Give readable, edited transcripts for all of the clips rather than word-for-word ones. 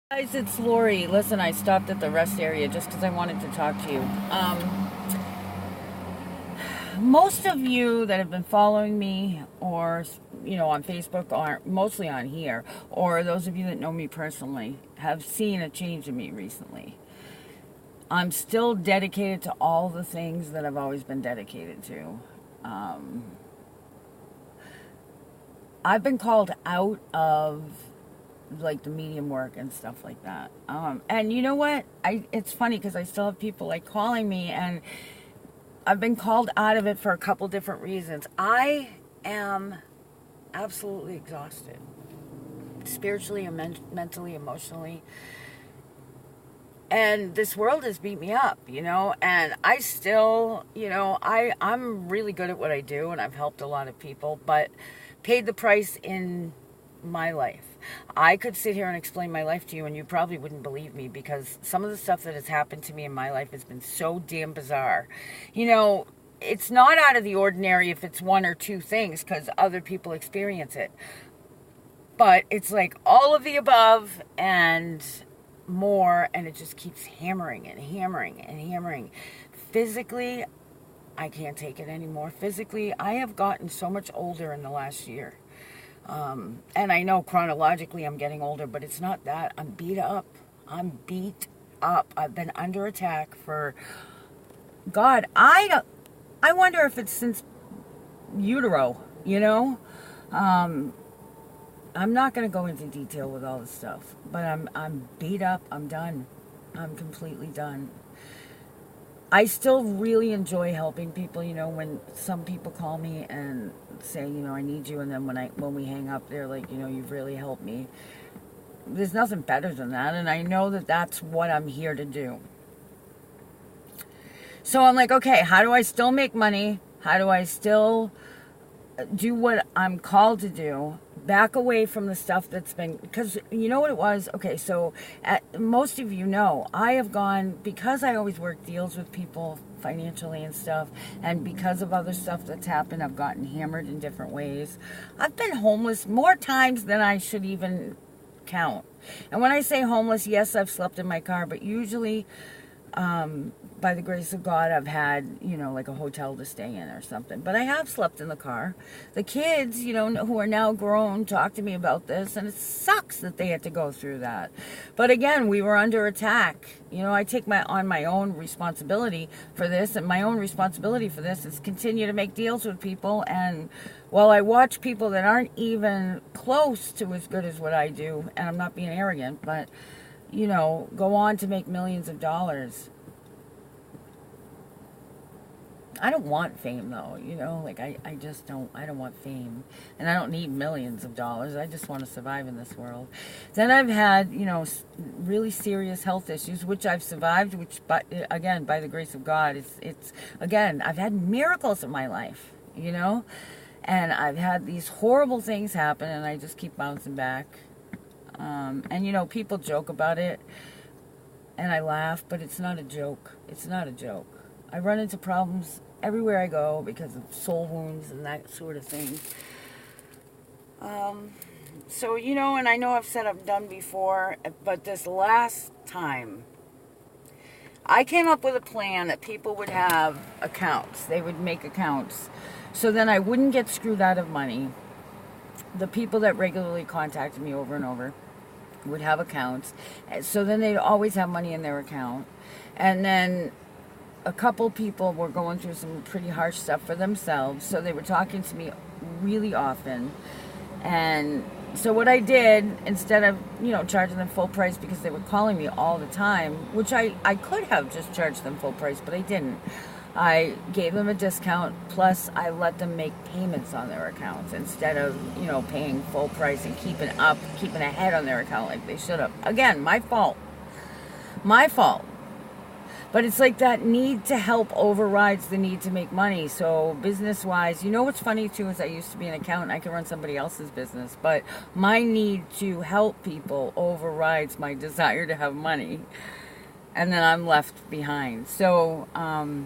Guys, it's Lori. Listen, I stopped at the rest area just because I wanted to talk to you. Most of you that have been following me, or on Facebook, are mostly on here, or those of you that know me personally, have seen a change in me recently. I'm still dedicated to all the things that I've always been dedicated to. Um, I've been called out of like the medium work and stuff like that. And you know what? It's funny because I still have people like calling me, and I've been called out of it for a couple different reasons. I am absolutely exhausted, spiritually, and mentally, emotionally. And this world has beat me up, and I still, I'm really good at what I do, and I've helped a lot of people, but paid the price in my life. I could sit here and explain my life to you, and you probably wouldn't believe me, because some of the stuff that has happened to me in my life has been so damn bizarre. It's not out of the ordinary if it's one or two things, because other people experience it. But it's like all of the above and more, and it just keeps hammering and hammering and hammering. Physically, I can't take it anymore. Physically, I have gotten so much older in the last year. And I know chronologically I'm getting older, but it's not that. I'm beat up. I'm beat up. I've been under attack for, God, I wonder if it's since utero, I'm not going to go into detail with all this stuff, but I'm beat up. I'm done. I'm completely done. I still really enjoy helping people, when some people call me and say, I need you, and then when we hang up, they're like, you've really helped me. There's nothing better than that, and I know that that's what I'm here to do. So I'm like, okay, how do I still make money? How do I still do what I'm called to do? Back away from the stuff that's been, because you know what it was? Okay, so most of you know, I have gone, because I always work deals with people financially and stuff, and because of other stuff that's happened, I've gotten hammered in different ways. I've been homeless more times than I should even count. And when I say homeless, yes, I've slept in my car, but usually, by the grace of God, I've had, like a hotel to stay in or something. But I have slept in the car. The kids, who are now grown, talk to me about this, and it sucks that they had to go through that. But again, we were under attack. I take on my own responsibility for this, and my own responsibility for this is continue to make deals with people. And while I watch people that aren't even close to as good as what I do, and I'm not being arrogant, but go on to make millions of dollars. I don't want fame though, I just don't, I don't want fame, and I don't need millions of dollars. I just want to survive in this world. Then I've had, really serious health issues, which I've survived, but again, by the grace of God, it's again, I've had miracles in my life, and I've had these horrible things happen, and I just keep bouncing back. And people joke about it, and I laugh, but it's not a joke. It's not a joke. I run into problems everywhere I go because of soul wounds and that sort of thing. So, and I know I've said I'm done before, but this last time, I came up with a plan that people would have accounts. They would make accounts. So then I wouldn't get screwed out of money. The people that regularly contacted me over and over would have accounts. So then they'd always have money in their account. And then a couple people were going through some pretty harsh stuff for themselves. So they were talking to me really often. And so what I did, instead of, charging them full price because they were calling me all the time, which I could have just charged them full price, but I didn't. I gave them a discount, plus I let them make payments on their accounts instead of, paying full price and keeping ahead on their account like they should have. Again, my fault. My fault. But it's like that need to help overrides the need to make money. So business-wise, what's funny too is I used to be an accountant. I could run somebody else's business. But my need to help people overrides my desire to have money. And then I'm left behind. So, I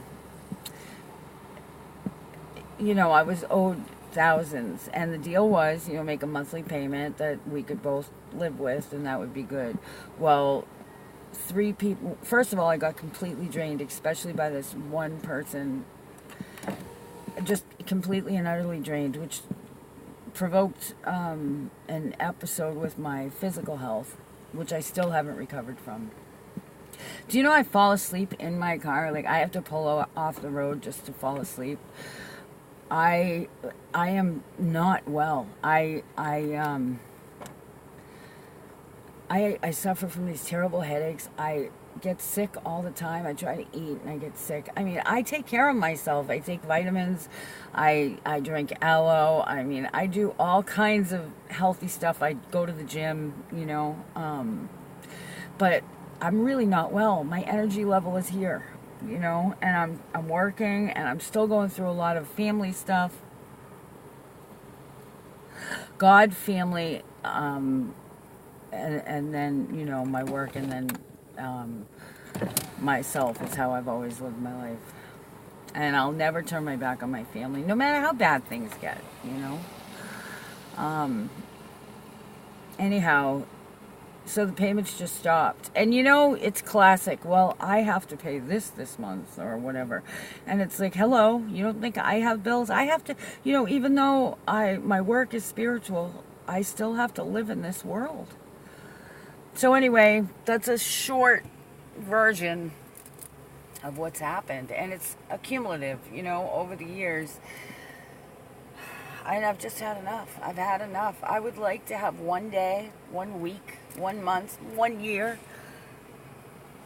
was owed thousands. And the deal was, make a monthly payment that we could both live with, and that would be good. Well, 3 people, first of all, I got completely drained, especially by this one person, just completely and utterly drained, which provoked an episode with my physical health, which I still haven't recovered from. Do you know I fall asleep in my car? Like, I have to pull off the road just to fall asleep. I am not well. I suffer from these terrible headaches. I get sick all the time. I try to eat and I get sick. I mean, I take care of myself. I take vitamins. I drink aloe. I mean, I do all kinds of healthy stuff. I go to the gym, but I'm really not well. My energy level is here, and I'm working, and I'm still going through a lot of family stuff. God, family, and then, my work, and then myself is how I've always lived my life. And I'll never turn my back on my family, no matter how bad things get, Anyhow, so the payments just stopped. And it's classic. Well, I have to pay this month or whatever. And it's like, hello, you don't think I have bills? I have to, even though my work is spiritual, I still have to live in this world. So anyway, that's a short version of what's happened. And it's accumulative, over the years. And I've just had enough. I've had enough. I would like to have one day, 1 week, 1 month, 1 year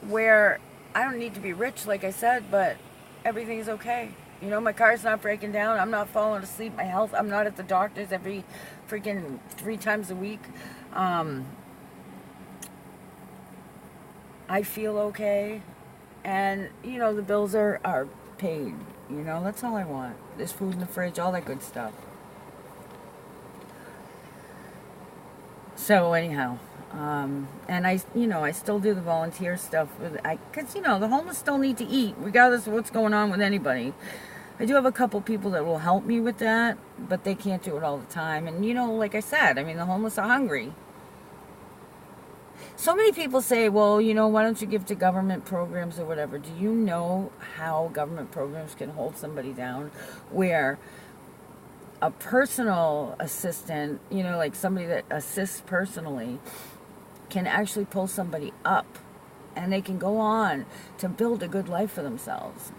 where I don't need to be rich, like I said, but everything's okay. My car's not breaking down. I'm not falling asleep. My health, I'm not at the doctor's every freaking 3 times a week. I feel okay. And, the bills are paid. That's all I want. There's food in the fridge, all that good stuff. So anyhow, and I still do the volunteer stuff because the homeless still need to eat, regardless of what's going on with anybody. I do have a couple people that will help me with that, but they can't do it all the time. And like I said, the homeless are hungry. So many people say, well, why don't you give to government programs or whatever? Do you know how government programs can hold somebody down where a personal assistant, like somebody that assists personally, can actually pull somebody up and they can go on to build a good life for themselves?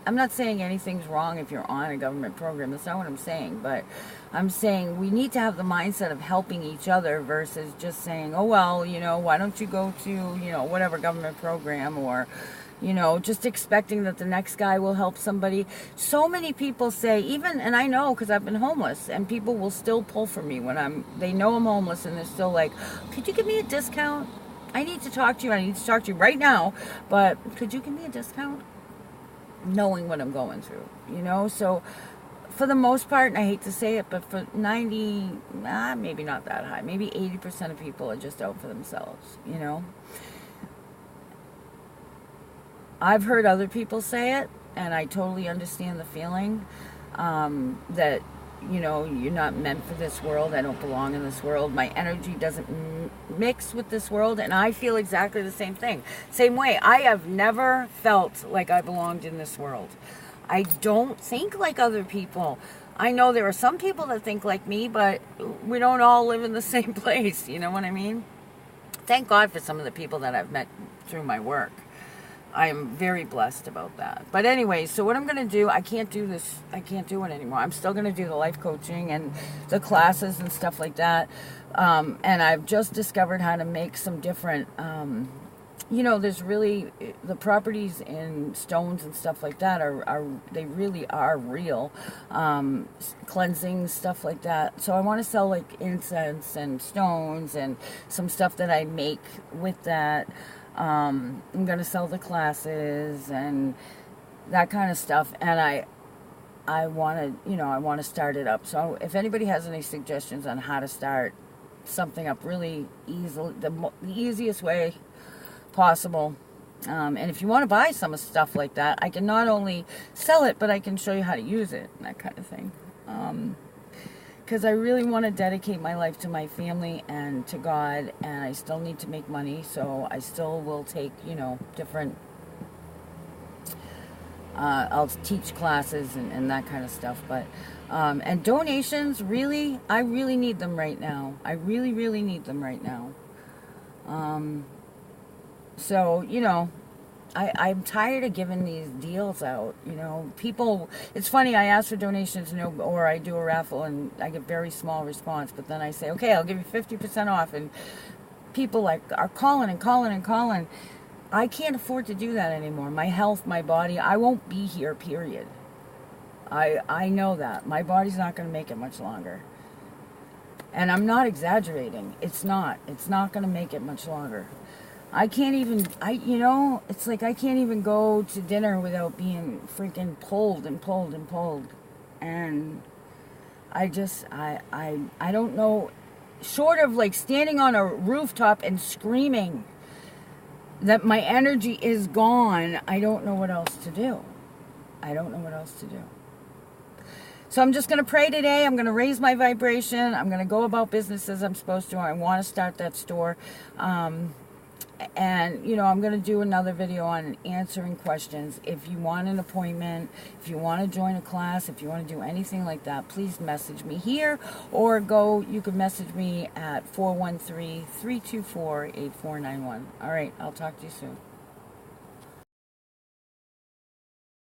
I'm not saying anything's wrong if you're on a government program. That's not what I'm saying. But I'm saying we need to have the mindset of helping each other versus just saying, oh, well, why don't you go to, whatever government program, or, just expecting that the next guy will help somebody. So many people say, even, and I know because I've been homeless, and people will still pull for me when they know I'm homeless, and they're still like, could you give me a discount? I need to talk to you. I need to talk to you right now, but could you give me a discount? Knowing what I'm going through, so for the most part, and I hate to say it, but for 90, maybe not that high, maybe 80% of people are just out for themselves, I've heard other people say it, and I totally understand the feeling that, you're not meant for this world. I don't belong in this world. My energy doesn't mix with this world, and I feel exactly the same thing. Same way. I have never felt like I belonged in this world. I don't think like other people. I know there are some people that think like me, but we don't all live in the same place. You know what I mean? Thank God for some of the people that I've met through my work. I am very blessed about that. But anyway, so what I'm going to do, I can't do this. I can't do it anymore. I'm still going to do the life coaching and the classes and stuff like that. And I've just discovered how to make some different, there's really, the properties in stones and stuff like that they really are real. Cleansing, stuff like that. So I want to sell like incense and stones and some stuff that I make with that. I'm going to sell the classes and that kind of stuff. And I want to, I want to start it up. So if anybody has any suggestions on how to start something up really easily, the easiest way possible. And if you want to buy some stuff like that, I can not only sell it, but I can show you how to use it and that kind of thing. Because I really want to dedicate my life to my family and to God, and I still need to make money, so I still will take, different, I'll teach classes and that kind of stuff, but, and donations, really, I really need them right now. I really, really need them right now. So, I'm tired of giving these deals out. People, it's funny, I ask for donations, or I do a raffle and I get very small response, but then I say, okay, I'll give you 50% off, and people are calling and calling and calling. I can't afford to do that anymore. My health, my body, I won't be here, period. I know that. My body's not going to make it much longer. And I'm not exaggerating. It's not going to make it much longer. I can't even, it's like I can't even go to dinner without being freaking pulled and pulled and pulled. And I don't know, short of like standing on a rooftop and screaming that my energy is gone, I don't know what else to do. So I'm just going to pray today. I'm going to raise my vibration. I'm going to go about business as I'm supposed to. I want to start that store. And, I'm going to do another video on answering questions. If you want an appointment, if you want to join a class, if you want to do anything like that, please message me here, or you can message me at 413-324-8491. All right, I'll talk to you soon.